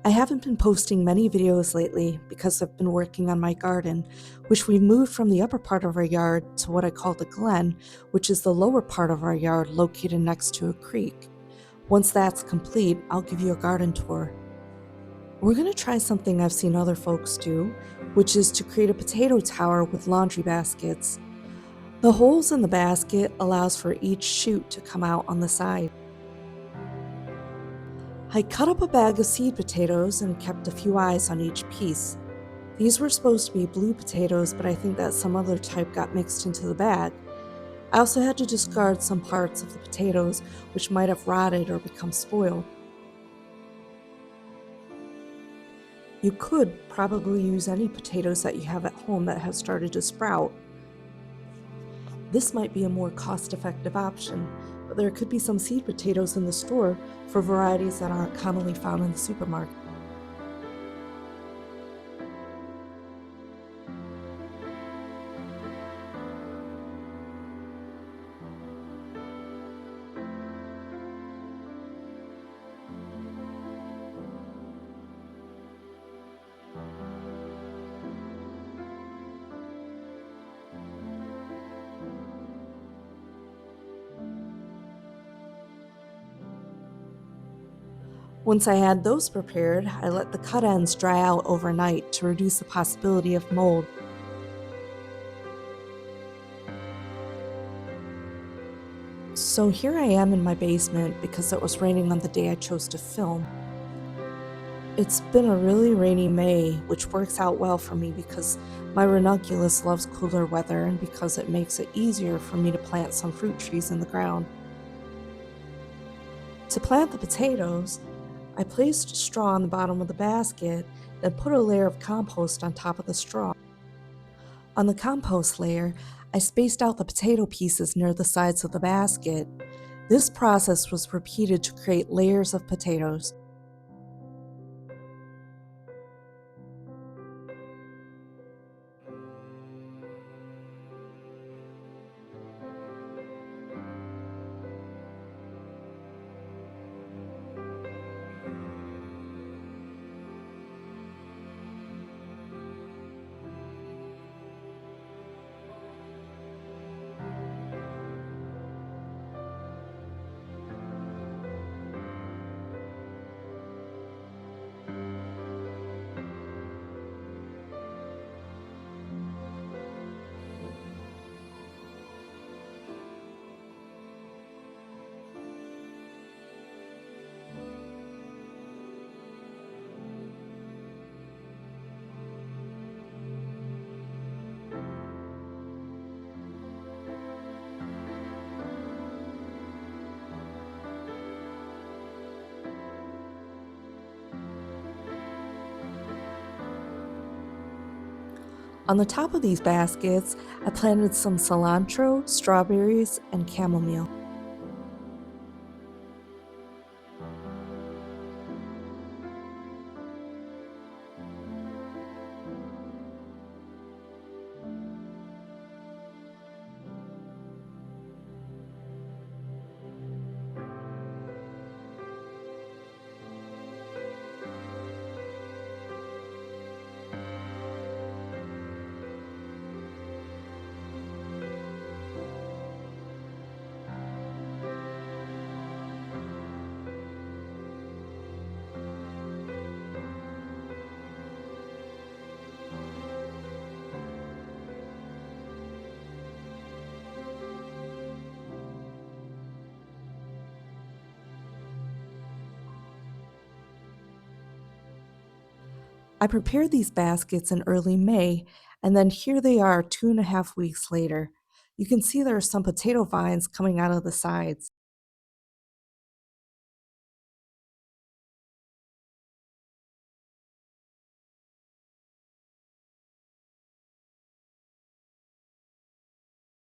I haven't been posting many videos lately because I've been working on my garden, which we moved from the upper part of our yard to what I call the glen, which is the lower part of our yard located next to a creek. Once that's complete, I'll give you a garden tour. We're going to try something I've seen other folks do, which is to create a potato tower with laundry baskets. The holes in the basket allows for each shoot to come out on the side. I cut up a bag of seed potatoes and kept a few eyes on each piece. These were supposed to be blue potatoes, but I think that some other type got mixed into the bag. I also had to discard some parts of the potatoes which might have rotted or become spoiled. You could probably use any potatoes that you have at home that have started to sprout. This might be a more cost-effective option, but there could be some seed potatoes in the store for varieties that aren't commonly found in the supermarket. Once I had those prepared, I let the cut ends dry out overnight to reduce the possibility of mold. So here I am in my basement because it was raining on the day I chose to film. It's been a really rainy May, which works out well for me because my ranunculus loves cooler weather and because it makes it easier for me to plant some fruit trees in the ground. To plant the potatoes, I placed straw on the bottom of the basket, then put a layer of compost on top of the straw. On the compost layer, I spaced out the potato pieces near the sides of the basket. This process was repeated to create layers of potatoes. On the top of these baskets, I planted some cilantro, strawberries, and chamomile. I prepared these baskets in early May, and then here they are 2.5 weeks later. You can see there are some potato vines coming out of the sides.